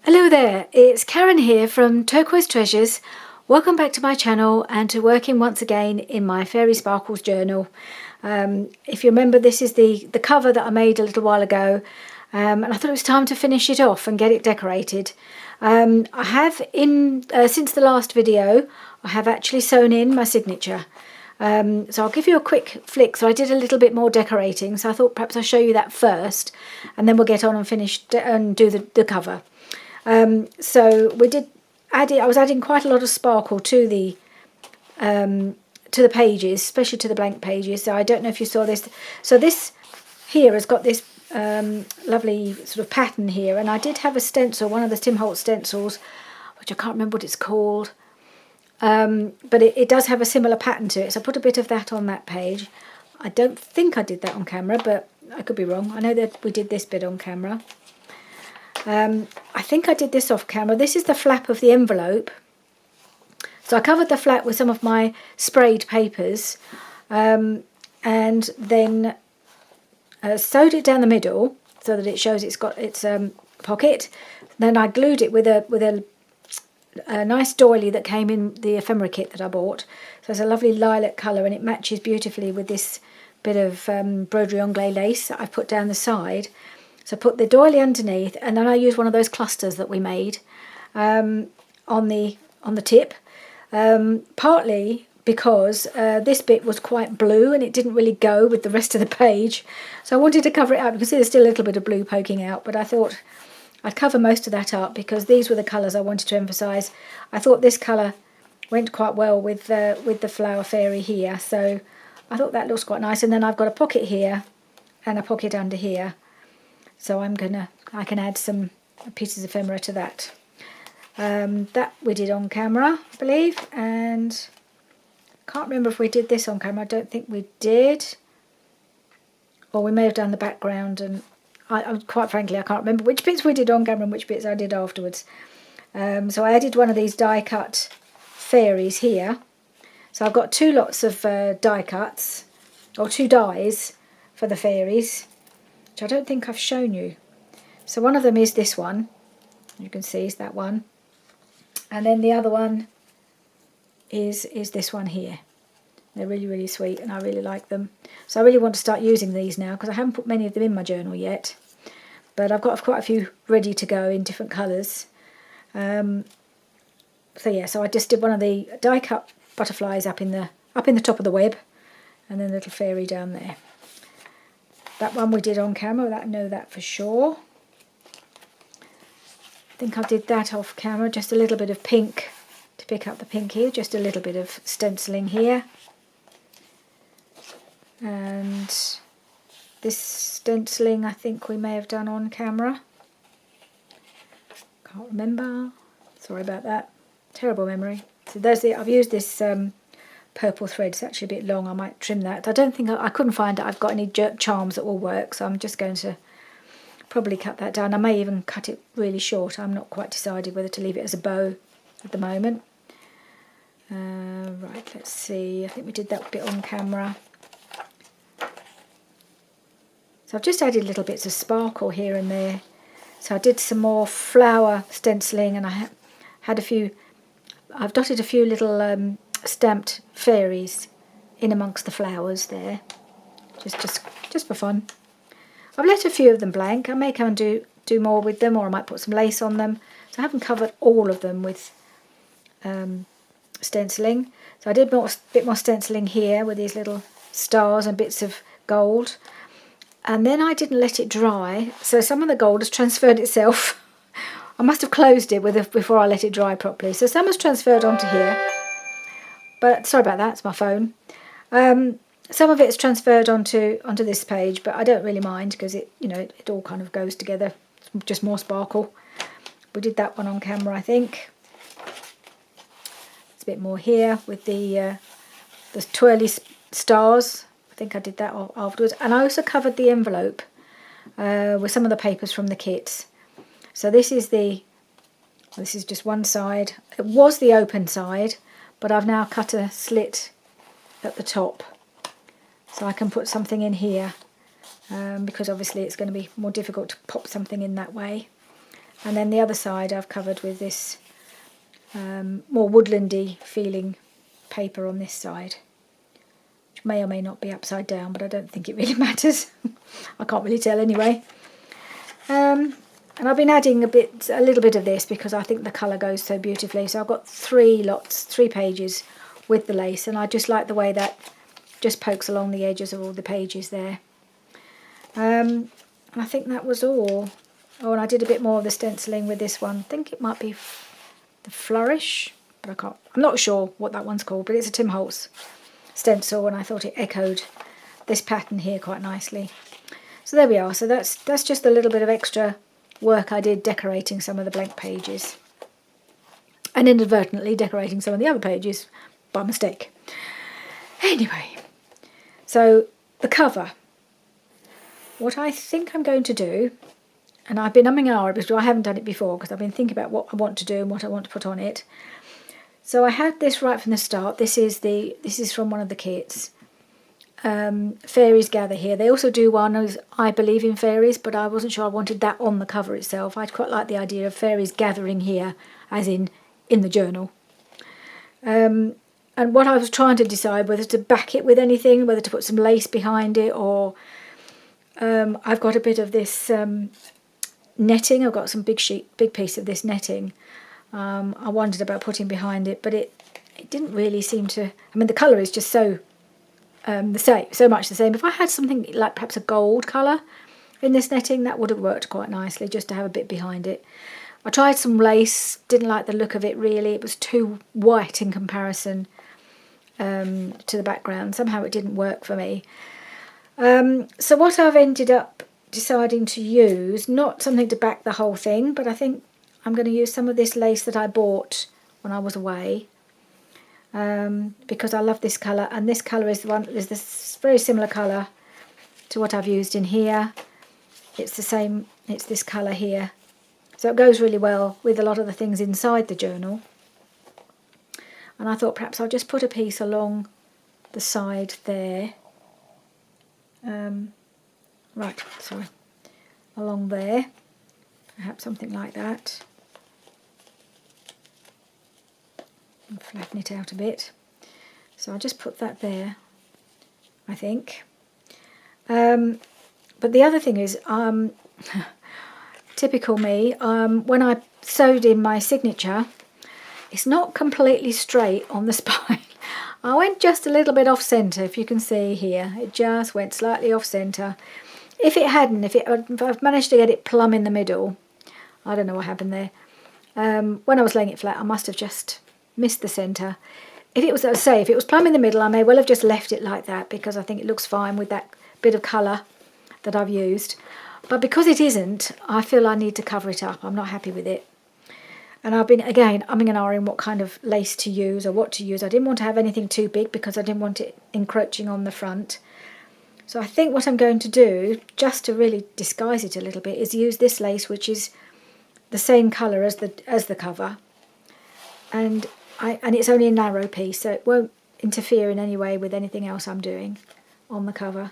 Hello there, it's Karen here from Turquoise Treasures. Welcome back to my channel and to working once again in my Fairy Sparkles journal. If you remember, this is the cover that I made a little while ago, and I thought it was time to finish it off and get it decorated. I have, since the last video, I have actually sewn in my signature. So I'll give you a quick flick. So I did a little bit more decorating, so I thought perhaps I'll show you that first, and then we'll get on and finish and do the cover. So I was adding quite a lot of sparkle to the pages, especially to the blank pages. So I don't know if you saw this. So this here has got this lovely sort of pattern here, and I did have a stencil, one of the Tim Holtz stencils, which I can't remember what it's called, but it does have a similar pattern to it. So I put a bit of that on that page. I don't think I did that on camera, but I could be wrong. I know that we did this bit on camera. I think I did this off camera. This is the flap of the envelope. So I covered the flap with some of my sprayed papers, and then sewed it down the middle so that it shows it's got its pocket. Then I glued it with a nice doily that came in the ephemera kit that I bought. So it's a lovely lilac colour, and it matches beautifully with this bit of broderie anglais lace that I've put down the side. So I put the doily underneath, and then I used one of those clusters that we made on the tip, partly because this bit was quite blue and it didn't really go with the rest of the page. So I wanted to cover it up. You can see there's still a little bit of blue poking out, but I thought I'd cover most of that up because these were the colours I wanted to emphasise. I thought this colour went quite well with the flower fairy here, so I thought that looks quite nice. And then I've got a pocket here and a pocket under here. So I can add some pieces of ephemera to that. That we did on camera, I believe, and I can't remember if we did this on camera. I don't think we did. Or we may have done the background, and quite frankly, I can't remember which bits we did on camera and which bits I did afterwards. So I added one of these die cut fairies here. So I've got two lots of die cuts, or two dies for the fairies, which I don't think I've shown you. So one of them is this one, you can see is that one, and then the other one is this one here. They're really, really sweet, and I really like them. So I really want to start using these now because I haven't put many of them in my journal yet, but I've got quite a few ready to go in different colours. So yeah, so I just did one of the die cut butterflies up in the top of the web, and then a little fairy down there. That one we did on camera, I know that for sure. I think I did that off camera, just a little bit of pink to pick up the pink here, just a little bit of stenciling here. And this stenciling I think we may have done on camera. Can't remember, sorry about that, terrible memory. So I've used this purple thread. It's actually a bit long. I might trim that. I don't think I couldn't find that I've got any jerk charms that will work, so I'm just going to probably cut that down. I may even cut it really short. I'm not quite decided whether to leave it as a bow at the moment. Right, let's see. I think we did that bit on camera. So I've just added little bits of sparkle here and there. So I did some more flower stenciling, and I had a few. I've dotted a few little stamped fairies in amongst the flowers there, just for fun. I've left a few of them blank. I may come and do more with them, or I might put some lace on them. So I haven't covered all of them with stenciling. So I did a bit more stenciling here with these little stars and bits of gold, and then I didn't let it dry, so some of the gold has transferred itself. I must have closed it before I let it dry properly, so some has transferred onto here. But sorry about that, it's my phone. Some of it's transferred onto this page, but I don't really mind because it all kind of goes together. It's just more sparkle. We did that one on camera, I think. There's a bit more here with the twirly stars. I think I did that afterwards. And I also covered the envelope with some of the papers from the kits. So this is just one side. It was the open side, but I've now cut a slit at the top so I can put something in here, because obviously it's going to be more difficult to pop something in that way. And then the other side I've covered with this more woodlandy feeling paper on this side, which may or may not be upside down, but I don't think it really matters. I can't really tell anyway. And I've been adding a little bit of this because I think the colour goes so beautifully. So I've got 3 pages with the lace, and I just like the way that just pokes along the edges of all the pages there. And I think that was all. Oh, and I did a bit more of the stenciling with this one. I think it might be the Flourish, but I'm not sure what that one's called, but it's a Tim Holtz stencil, and I thought it echoed this pattern here quite nicely. So there we are. So that's just a little bit of extra work I did decorating some of the blank pages, and inadvertently decorating some of the other pages by mistake. Anyway, so the cover. What I think I'm going to do, and I've been umming and ahhing because I haven't done it before because I've been thinking about what I want to do and what I want to put on it. So I had this right from the start. This is from one of the kits. Fairies Gather here. They also do one as I Believe in Fairies, but I wasn't sure I wanted that on the cover itself. I'd quite like the idea of fairies gathering here, as in the journal. And what I was trying to decide whether to back it with anything, whether to put some lace behind it, or I've got a bit of this netting. I've got some big piece of this netting. I wondered about putting behind it, but it didn't really seem to. I mean, the colour is just so so much the same. If I had something like perhaps a gold colour in this netting, that would have worked quite nicely, just to have a bit behind it. I tried some lace, didn't like the look of it really. It was too white in comparison to the background. Somehow it didn't work for me. So what I've ended up deciding to use, not something to back the whole thing, but I think I'm going to use some of this lace that I bought when I was away. Because I love this colour, and this colour is this very similar colour to what I've used in here. It's the same, it's this colour here. So it goes really well with a lot of the things inside the journal. And I thought perhaps I'll just put a piece along the side there. Along there. Perhaps something like that. And flatten it out a bit. So I'll just put that there, I think. But the other thing is, typical me, when I sewed in my signature, it's not completely straight on the spine. I went just a little bit off centre, if you can see here. It just went slightly off centre. If I've managed to get it plumb in the middle, I don't know what happened there. When I was laying it flat, I must have just missed the centre. If it was plumb in the middle, I may well have just left it like that, because I think it looks fine with that bit of colour that I've used. But because it isn't, I feel I need to cover it up. I'm not happy with it. And I've been, again, umming and ahhing what kind of lace to use or what to use. I didn't want to have anything too big because I didn't want it encroaching on the front. So I think what I'm going to do, just to really disguise it a little bit, is use this lace, which is the same colour as the cover. And it's only a narrow piece, so it won't interfere in any way with anything else I'm doing on the cover.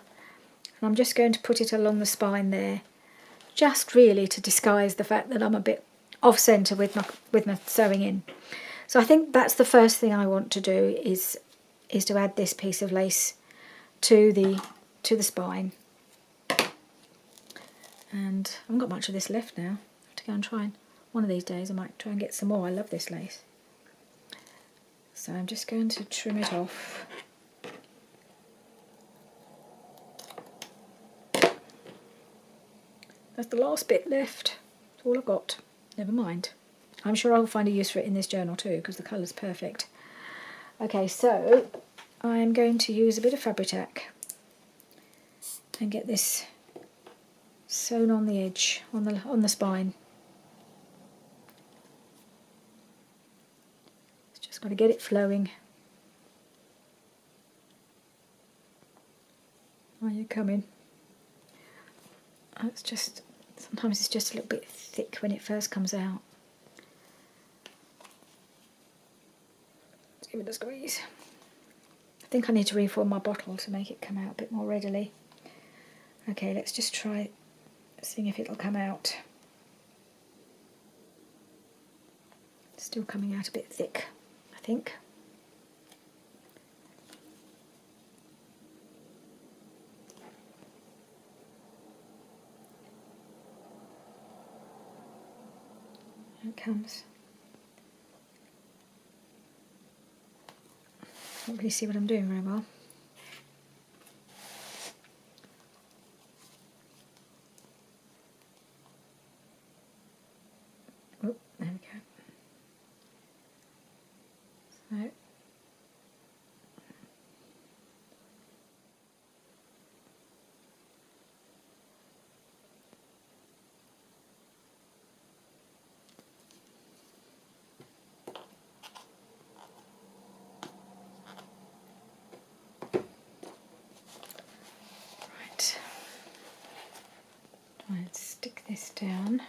And I'm just going to put it along the spine there, just really to disguise the fact that I'm a bit off centre with my sewing in. So I think that's the first thing I want to do is to add this piece of lace to the spine. And I haven't got much of this left now. I have to go and try, and one of these days I might try and get some more. I love this lace. So I'm just going to trim it off. That's the last bit left. That's all I've got. Never mind. I'm sure I'll find a use for it in this journal too, because the colour's perfect. Okay, so I'm going to use a bit of Fabri-Tac and get this sewn on the edge, on the spine. Just got to get it flowing. Are you coming? It's just, sometimes it's just a little bit thick when it first comes out. Let's give it a squeeze. I think I need to refill my bottle to make it come out a bit more readily. Okay, let's just try seeing if it'll come out. Still coming out a bit thick, I think. Here it comes. Can't really see what I'm doing very well. Oh, there we go. So, right. Let's stick this down.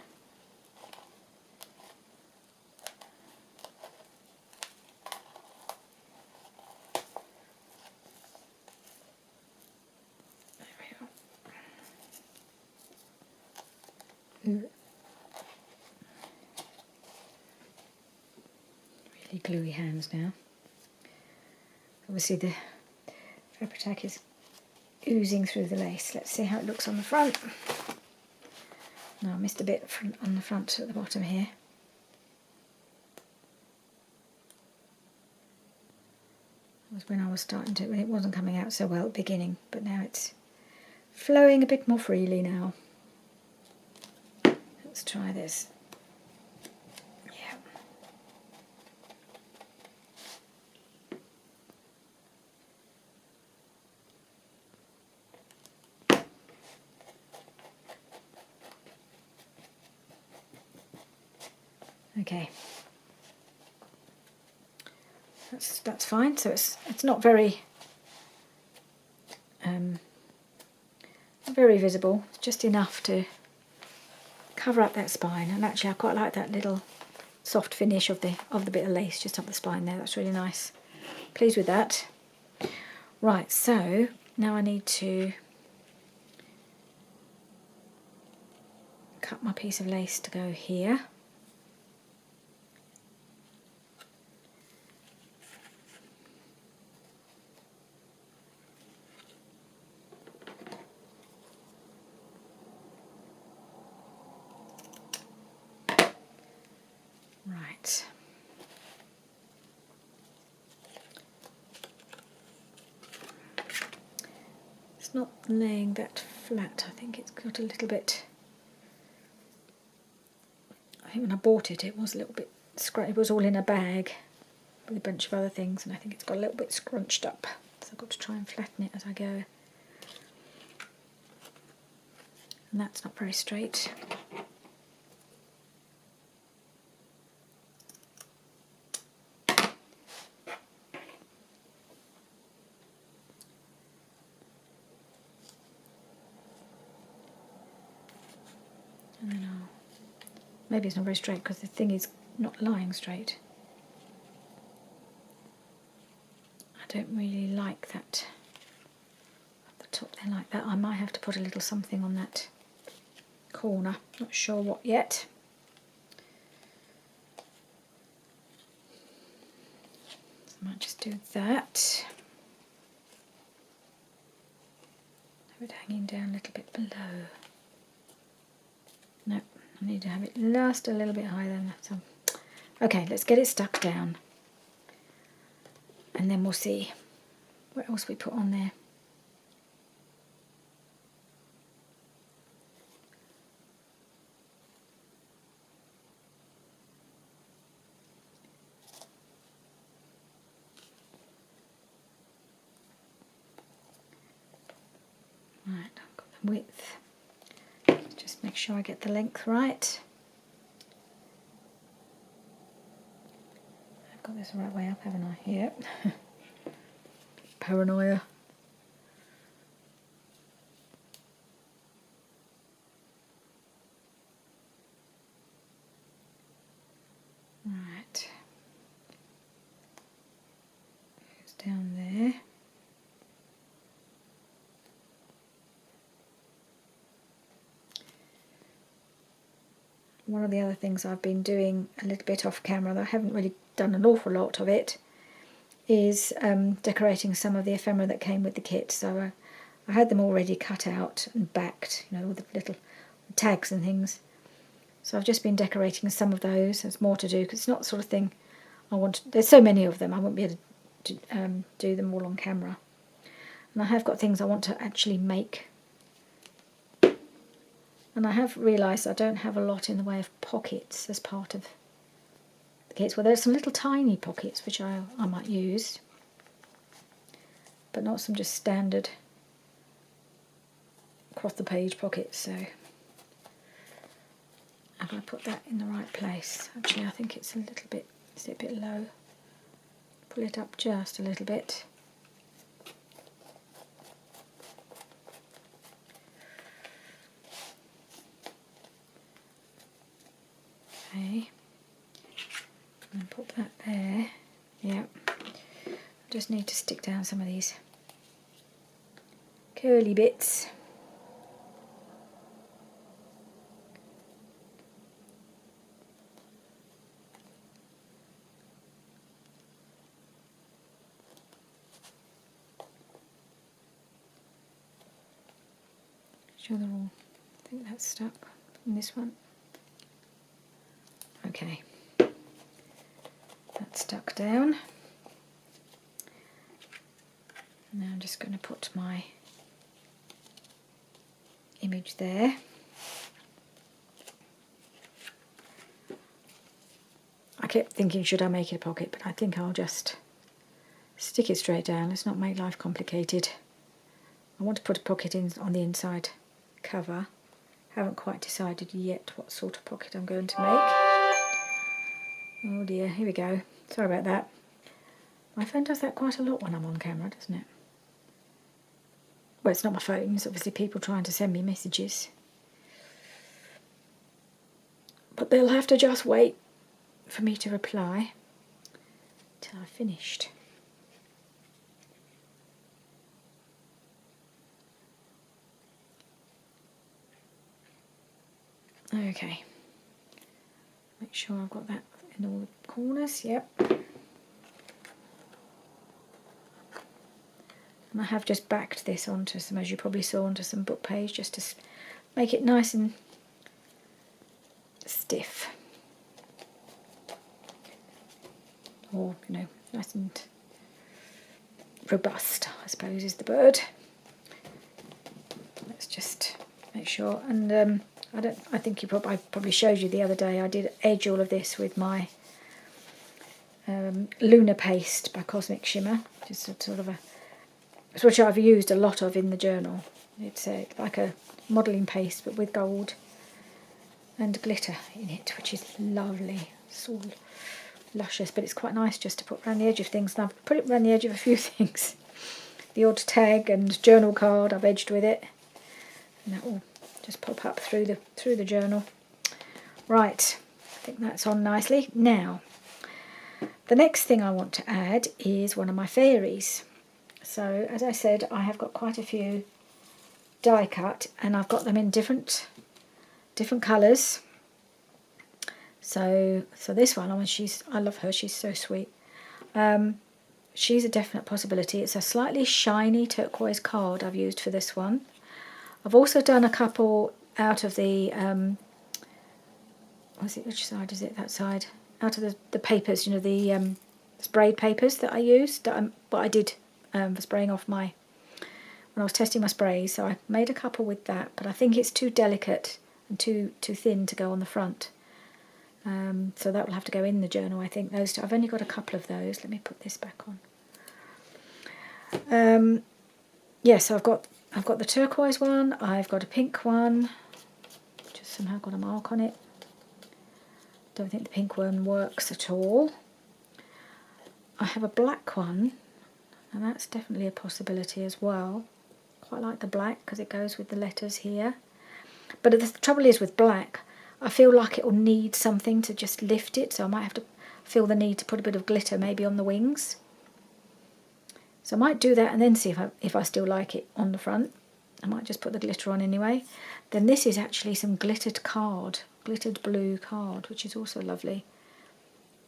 Really gluey hands now. Obviously the Fabri-Tac is oozing through the lace. Let's see how it looks on the front. No, I missed a bit on the front at the bottom here. That was when I was starting to, when it wasn't coming out so well at the beginning, but now it's flowing a bit more freely now. Let's try this. Yeah. Okay. That's fine. So it's not very very visible. It's just enough to cover up that spine. And actually, I quite like that little soft finish of the bit of lace just up the spine there. That's really nice. Pleased with that. Right. So now I need to cut my piece of lace to go here. Right. It's not laying that flat. I think it's got a little bit. I think when I bought it, it was a little bit it was all in a bag with a bunch of other things, and I think it's got a little bit scrunched up. So I've got to try and flatten it as I go. And that's not very straight. And then maybe it's not very straight because the thing is not lying straight. I don't really like that at the top there like that. I might have to put a little something on that corner. Not sure what yet. So I might just do that. Have it hanging down a little bit below. No, I need to have it last a little bit higher than that. So, okay, let's get it stuck down. And then we'll see what else we put on there. Right, I've got the width. Just make sure I get the length right. I've got this the right way up, haven't I? Yep. Paranoia. Right. Goes down there. one of the other things I've been doing a little bit off camera, though I haven't really done an awful lot of it, is decorating some of the ephemera that came with the kit. So I had them already cut out and backed, you know, all the little tags and things. So I've just been decorating some of those. There's more to do because it's not the sort of thing I want to, there's so many of them, I won't be able to do them all on camera. And I have got things I want to actually make. And I have realised I don't have a lot in the way of pockets as part of the kits. Well, there's some little tiny pockets which I might use, but not some just standard across the page pockets. So I'm going to put that in the right place. Actually, I think it's a little bit, is it a bit low? Pull it up just a little bit. Okay, and put that there. Yeah, I just need to stick down some of these curly bits. Sure they're all, I think that's stuck in this one. Okay, that's stuck down. Now I'm just going to put my image there. I kept thinking, should I make it a pocket, but I think I'll just stick it straight down. Let's not make life complicated. I want to put a pocket in on the inside cover. Haven't quite decided yet what sort of pocket I'm going to make. Oh dear, here we go. Sorry about that. My phone does that quite a lot when I'm on camera, doesn't it? Well, it's not my phone, it's obviously people trying to send me messages. But they'll have to just wait for me to reply till I've finished. Okay. Make sure I've got that in all the corners, yep. And I have just backed this onto some, as you probably saw, onto some book page just to make it nice and stiff. Or, you know, nice and robust, I suppose is the word. Let's just make sure. And I think I probably showed you the other day, I did edge all of this with my Lunar Paste by Cosmic Shimmer, just a sort of a, which I've used a lot of in the journal. It's like a modelling paste but with gold and glitter in it, which is lovely. It's all luscious, but it's quite nice just to put around the edge of things, and I've put it around the edge of a few things. The odd tag and journal card I've edged with it, and that will just pop up through the journal. Right, I think that's on nicely. Now, the next thing I want to add is one of my fairies. So, as I said, I have got quite a few die cut, and I've got them in different colours. So this one, I love her. She's so sweet. She's a definite possibility. It's a slightly shiny turquoise card I've used for this one. I've also done a couple out of the which side is it? That side. Out of the papers, you know, the sprayed papers that I used. What I did for spraying off when I was testing my sprays. So I made a couple with that, but I think it's too delicate and too thin to go on the front. So that will have to go in the journal, I think. Those two, I've only got a couple of those. Let me put this back on. So I've got the turquoise one. I've got a pink one. Just somehow got a mark on it. Don't think the pink one works at all. I have a black one, and that's definitely a possibility as well. Quite like the black because it goes with the letters here. But the trouble is with black, I feel like it will need something to just lift it, so I might have to feel the need to put a bit of glitter maybe on the wings. So I might do that and then see if I still like it on the front. I might just put the glitter on anyway. Then this is actually some glittered card glittered blue card, which is also lovely.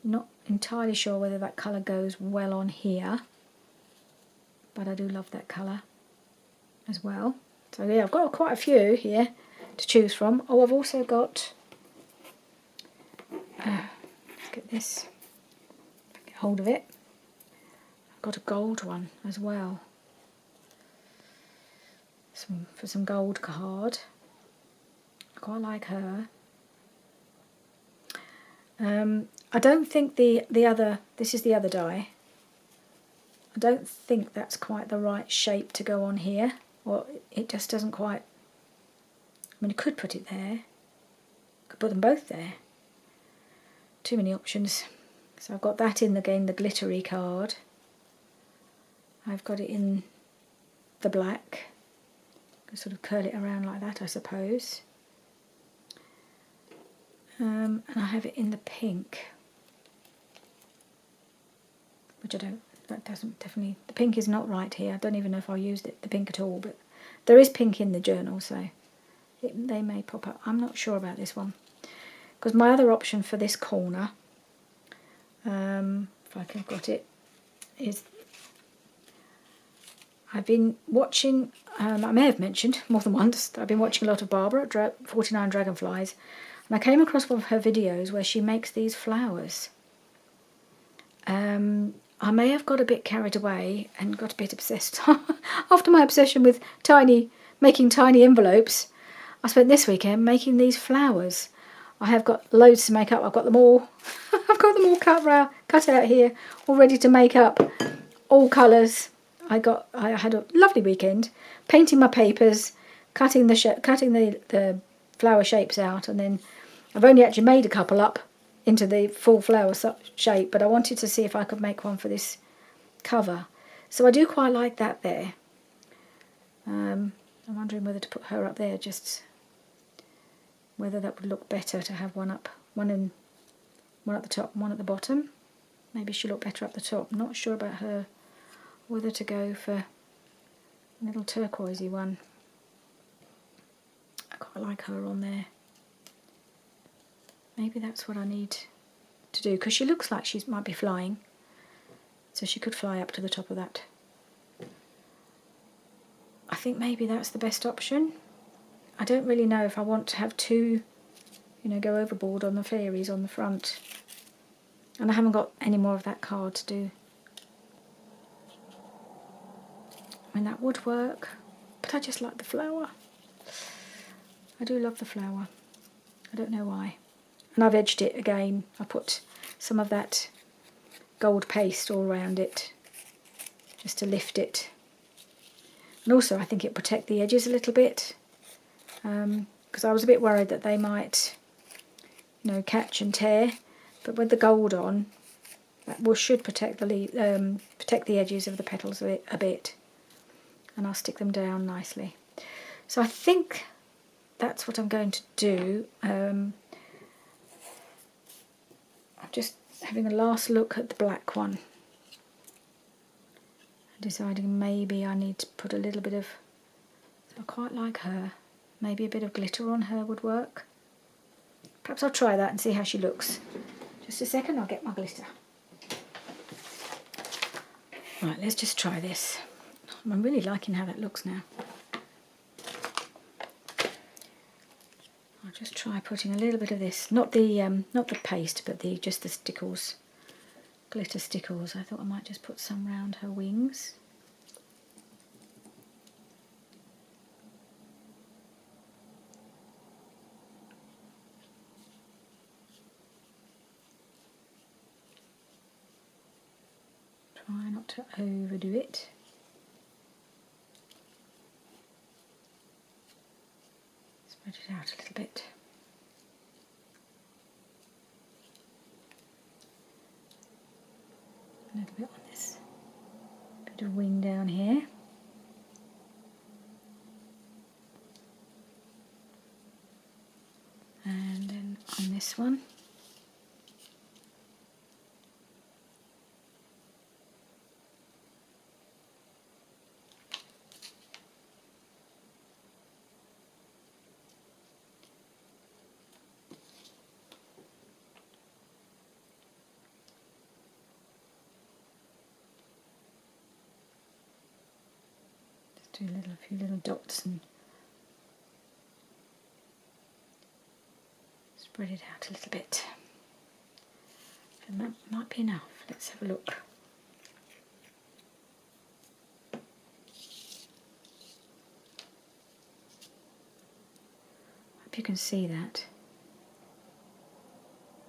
Not entirely sure whether that colour goes well on here, but I do love that colour as well. So yeah, I've got quite a few here to choose from. Oh, I've also got, let's get this, get hold of it. I've got a gold one as well. For some gold card. I quite like her. I don't think the other, this is the other die. I don't think that's quite the right shape to go on here, or it just doesn't quite. I mean, you could put it there. Could put them both there. Too many options. So I've got that in again, the glittery card. I've got it in the black. Sort of curl it around like that, I suppose. And I have it in the pink, which I don't. That doesn't definitely. The pink is not right here. I don't even know if I used the pink at all, but there is pink in the journal, so they may pop up. I'm not sure about this one because my other option for this corner, if I have got it, is I've been watching. I may have mentioned more than once. I've been watching a lot of Barbara at 49 Dragonflies, and I came across one of her videos where she makes these flowers. I may have got a bit carried away and got a bit obsessed. After my obsession with making tiny envelopes, I spent this weekend making these flowers. I have got loads to make up. I've got them all. I've got them all cut out here, all ready to make up, all colours. I had a lovely weekend painting my papers, cutting the flower shapes out, and then I've only actually made a couple up into the full flower shape, but I wanted to see if I could make one for this cover. So I do quite like that there. I'm wondering whether to put her up there, just whether that would look better to have one at the top and one at the bottom. Maybe she'll look better up the top. I'm not sure about her, whether to go for a little turquoisey one. I quite like her on there. Maybe that's what I need to do, because she looks like she might be flying, so she could fly up to the top of that. I think maybe that's the best option. I don't really know if I want to have two, go overboard on the fairies on the front, and I haven't got any more of that card to do. I mean, that would work, but I just like the flower. I do love the flower. I don't know why. And I've edged it again. I put some of that gold paste all around it just to lift it. And also I think it protect the edges a little bit, because I was a bit worried that they might, catch and tear. But with the gold on, that should protect the edges of the petals a bit. And I'll stick them down nicely. So I think that's what I'm going to do. I'm just having a last look at the black one, deciding maybe I need to put a little bit of, I quite like her, maybe a bit of glitter on her would work. Perhaps I'll try that and see how she looks. Just a second, I'll get my glitter. Right, let's just try this. I'm really liking how that looks now. I'll just try putting a little bit of this, not the paste, but just the stickles, glitter stickles. I thought I might just put some round her wings. Try not to overdo it. Spread it out a little bit. A little bit on this bit of wing down here. And then on this one. Do a few little dots and spread it out a little bit. And that might be enough. Let's have a look. Hope you can see that.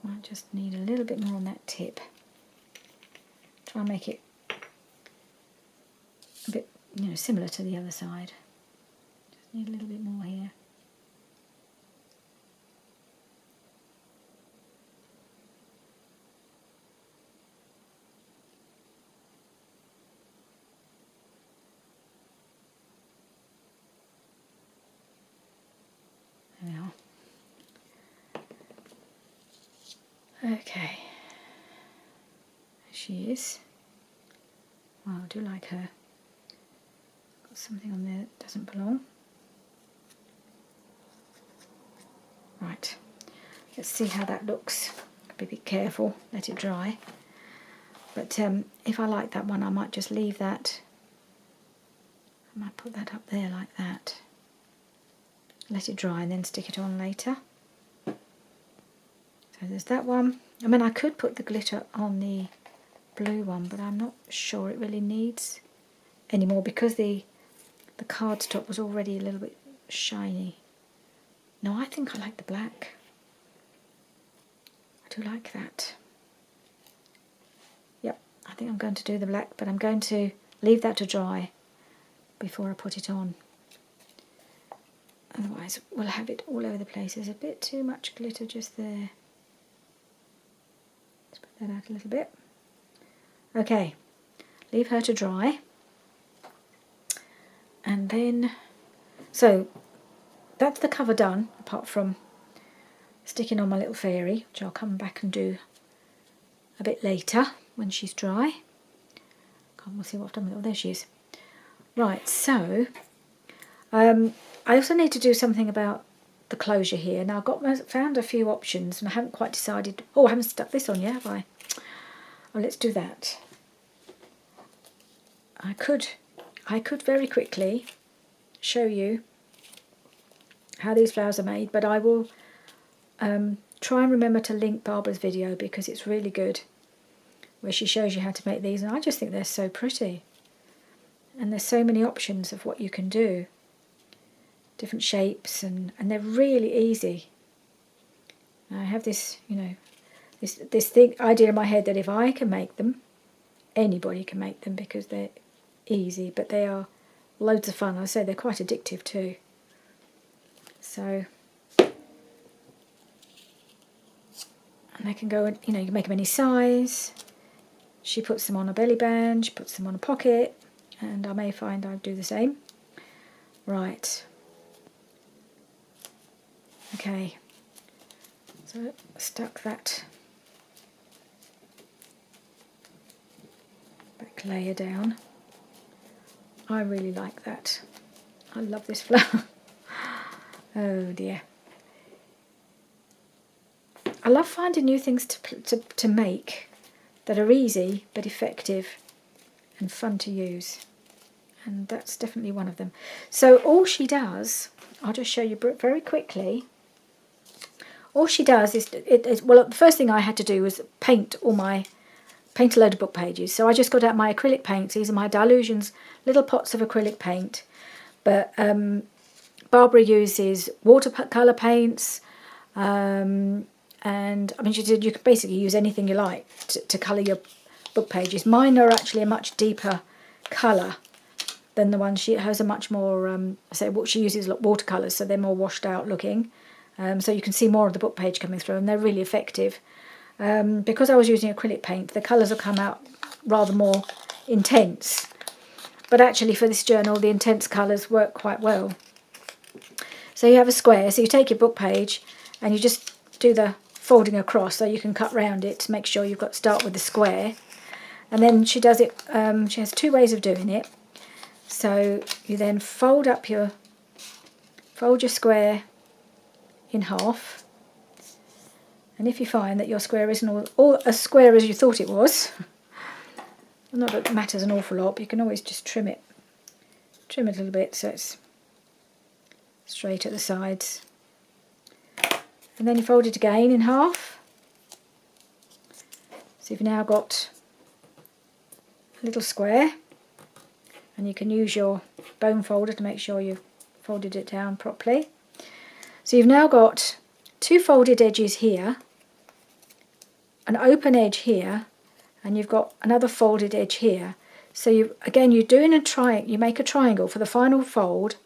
Might just need a little bit more on that tip. Try and make it a bit, similar to the other side. Just need a little bit more here. There we are. Okay, there she is. Wow, I do like her. Got something on there that doesn't belong. Right, let's see how that looks. Be a bit careful, let it dry. But if I like that one, I might just leave that. I might put that up there like that. Let it dry and then stick it on later. So there's that one. I mean, I could put the glitter on the blue one, but I'm not sure it really needs any more because the cardstock was already a little bit shiny. No, I think I like the black. I do like that. Yep, I think I'm going to do the black, but I'm going to leave that to dry before I put it on. Otherwise, we'll have it all over the place. There's a bit too much glitter just there. Spread that out a little bit. Okay, leave her to dry. And then, so that's the cover done, apart from sticking on my little fairy, which I'll come back and do a bit later when she's dry. We'll see what I've done with it. Oh, there she is. Right, so I also need to do something about the closure here. Now I've found a few options and I haven't quite decided. Oh, I haven't stuck this on yet, have I? Oh, let's do that. I could very quickly show you how these flowers are made, but I will try and remember to link Barbara's video because it's really good, where she shows you how to make these, and I just think they're so pretty. And there's so many options of what you can do. Different shapes, and they're really easy. I have this, this idea in my head that if I can make them, anybody can make them because they're easy, but they are loads of fun. I say they're quite addictive too. So, and they can go, you can make them any size. She puts them on a belly band, she puts them on a pocket, and I may find I do the same. Right. Okay. So stuck that back layer down. I really like that. I love this flower. Oh dear. I love finding new things to make that are easy but effective and fun to use. And that's definitely one of them. So all she does, I'll just show you very quickly. All she does is, well, the first thing I had to do was paint a load of book pages. So I just got out my acrylic paints. These are my Dylusions little pots of acrylic paint. But Barbara uses watercolour paints. And I mean, she said you could basically use anything you like to colour your book pages. Mine are actually a much deeper colour than the one hers are much more, what she uses watercolours, so they're more washed out looking. So you can see more of the book page coming through, and they're really effective. Because I was using acrylic paint, the colours will come out rather more intense. But actually for this journal, the intense colours work quite well. So you have a square, so you take your book page and you just do the folding across so you can cut round it to make sure you've got start with the square. And then she does it, she has two ways of doing it. So you then fold your square in half, and if you find that your square isn't all as square as you thought it was, not that it matters an awful lot, but you can always just trim trim it a little bit so it's straight at the sides. And then you fold it again in half. So you've now got a little square, and you can use your bone folder to make sure you've folded it down properly. So you've now got two folded edges here, an open edge here, and you've got another folded edge here. So you're doing a triangle. You make a triangle for the final fold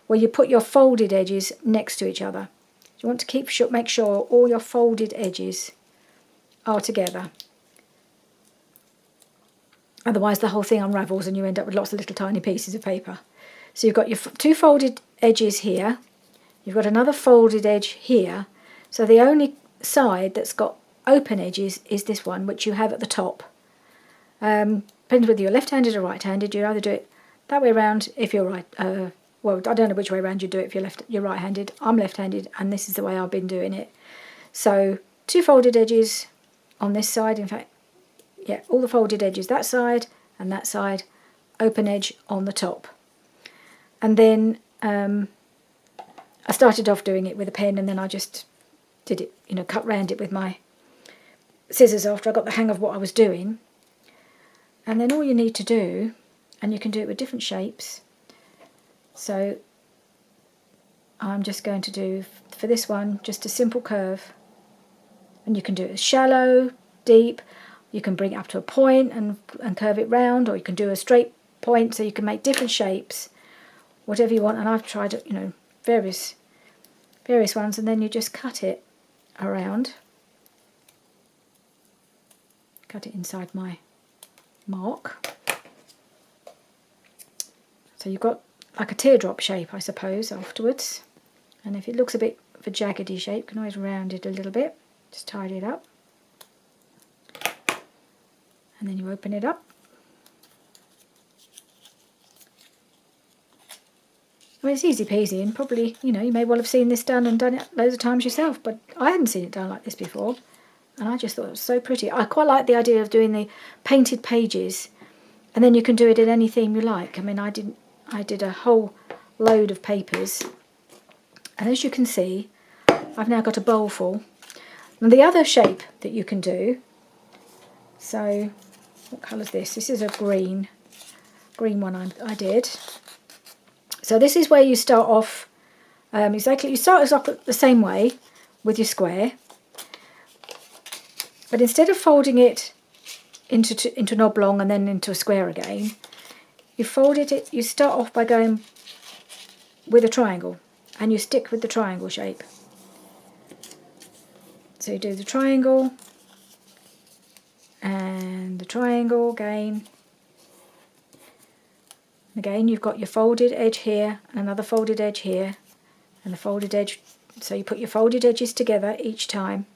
where you put your folded edges next to each other. You want to make sure all your folded edges are together. Otherwise the whole thing unravels and you end up with lots of little tiny pieces of paper. So you've got your two folded edges here. You've got another folded edge here. So the only side that's got open edges is this one, which you have at the top. Depends whether you're left-handed or right-handed. You either do it that way around if you're right. Well, I don't know which way around you do it if you're right-handed. I'm left-handed, and this is the way I've been doing it. So two folded edges on this side. In fact, yeah, all the folded edges that side and that side, open edge on the top. And then I started off doing it with a pen, and then I just did it, cut round it with my scissors after I got the hang of what I was doing. And then all you need to do, and you can do it with different shapes. So I'm just going to do, for this one, just a simple curve. And you can do it shallow, deep. You can bring it up to a point and curve it round, or you can do a straight point, so you can make different shapes, whatever you want. And I've tried, various ones, and then you just cut it around. Cut it inside my mark. So you've got like a teardrop shape, I suppose, afterwards. And if it looks a bit of a jaggedy shape, you can always round it a little bit. Just tidy it up. And then you open it up. I mean, it's easy peasy, and probably, you may well have seen this done and done it loads of times yourself, but I hadn't seen it done like this before. And I just thought it was so pretty. I quite like the idea of doing the painted pages, and then you can do it in any theme you like. I mean, I did a whole load of papers, and as you can see, I've now got a bowl full. And the other shape that you can do, so what colour is this? This is a green one I did. So this is where you start off, exactly, you start us off the same way with your square. But instead of folding it into an oblong and then into a square again, you start off by going with a triangle, and you stick with the triangle shape. So you do the triangle and the triangle again. Again, you've got your folded edge here and another folded edge here and the folded edge. So you put your folded edges together each time.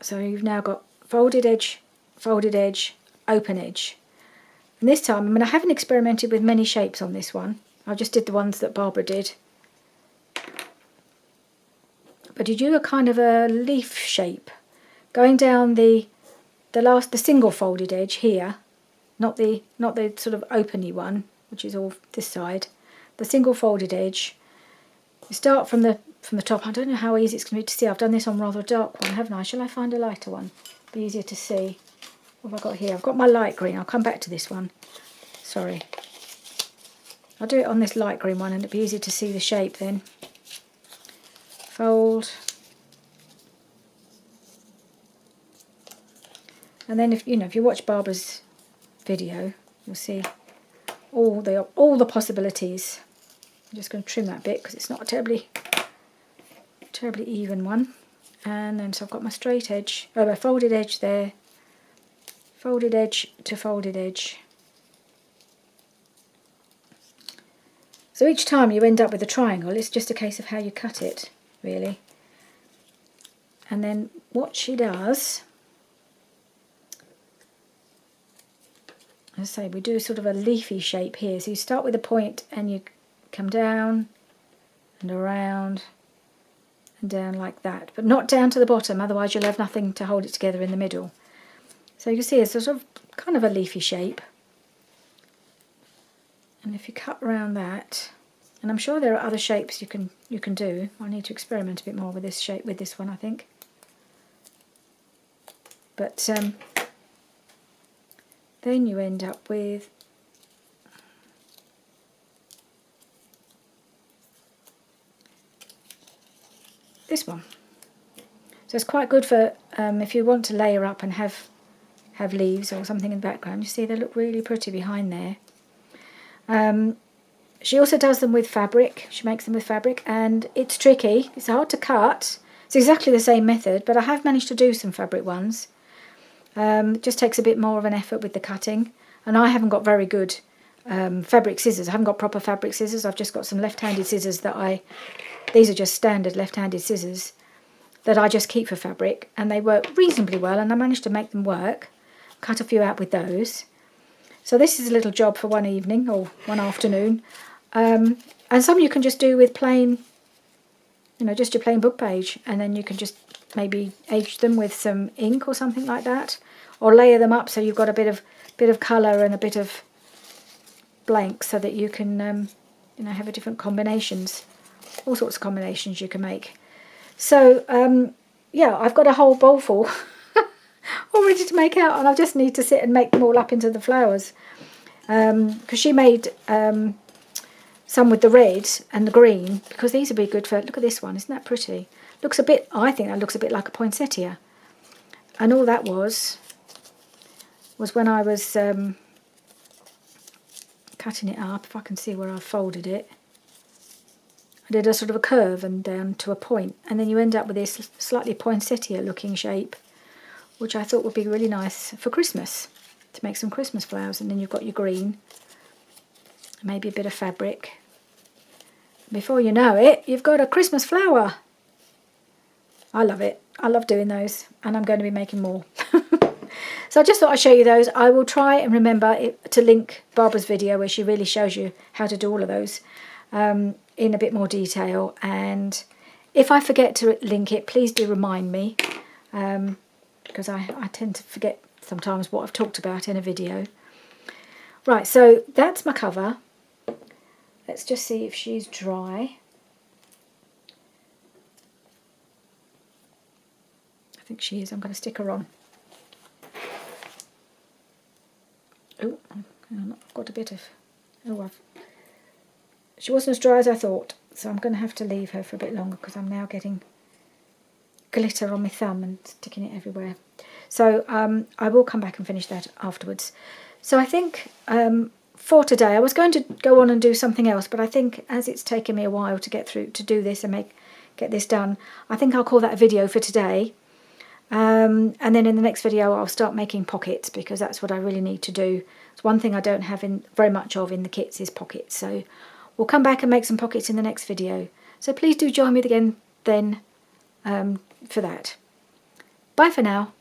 So you've now got folded edge, open edge. And this time, I mean, I haven't experimented with many shapes on this one. I just did the ones that Barbara did. But you do a kind of a leaf shape, going down the single folded edge here, not the sort of openy one, which is all this side. The single folded edge. You start from the top. I don't know how easy it's going to be to see. I've done this on rather a dark one, haven't I? Shall I find a lighter one? Be easier to see. What have I got here? I've got my light green. I'll come back to this one. Sorry. I'll do it on this light green one, and it'll be easier to see the shape then. Fold. And then if you watch Barbara's video, you'll see all the possibilities. I'm just going to trim that bit because it's not a terribly even one. And then so I've got my straight edge, my folded edge there, folded edge to folded edge. So each time you end up with a triangle, it's just a case of how you cut it, really. And then what she does, as I say, we do sort of a leafy shape here. So you start with a point and you come down and around and down like that, but not down to the bottom, otherwise you'll have nothing to hold it together in the middle. So you can see it's a sort of kind of a leafy shape. And if you cut around that, and I'm sure there are other shapes you can do. I need to experiment a bit more with this shape, with this one, I think. But then you end up with this one. So it's quite good for if you want to layer up and have leaves or something in the background. You see they look really pretty behind there. She also does them with fabric. She makes them with fabric, and it's tricky. It's hard to cut. It's exactly the same method, but I have managed to do some fabric ones. It just takes a bit more of an effort with the cutting, and I haven't got very good fabric scissors. I haven't got proper fabric scissors. I've just got some left-handed scissors these are just standard left-handed scissors that I just keep for fabric, and they work reasonably well, and I managed to make them work. Cut a few out with those. So this is a little job for one evening or one afternoon. And some you can just do with plain, just your plain book page, and then you can just maybe age them with some ink or something like that, or layer them up so you've got a bit of colour and a bit of blank, so that you can have a different combinations, all sorts of combinations you can make. So yeah, I've got a whole bowl full all ready to make out, and I just need to sit and make them all up into the flowers, because she made some with the red and the green, because these would be good for, look at this one, isn't that pretty? Looks a bit, I think that looks a bit like a poinsettia. And all that was when I was cutting it up, if I can see where I folded it, I did a sort of a curve and down to a point, and then you end up with this slightly poinsettia looking shape, which I thought would be really nice for Christmas, to make some Christmas flowers. And then you've got your green, maybe a bit of fabric. Before you know it, you've got a Christmas flower. I love it. I love doing those, and I'm going to be making more. So I just thought I'd show you those. I will try and remember to link Barbara's video where she really shows you how to do all of those in a bit more detail. And if I forget to link it, please do remind me, because I tend to forget sometimes what I've talked about in a video. Right, so that's my cover. Let's just see if she's dry. I think she is. I'm going to stick her on. Oh, I've got a bit of... She wasn't as dry as I thought, so I'm going to have to leave her for a bit longer, because I'm now getting glitter on my thumb and sticking it everywhere. So I will come back and finish that afterwards. So I think for today, I was going to go on and do something else, but I think as it's taken me a while to get through to do this and get this done, I think I'll call that a video for today. And then in the next video I'll start making pockets, because that's what I really need to do. It's one thing I don't have very much of in the kits is pockets. So we'll come back and make some pockets in the next video. So please do join me again then for that. Bye for now.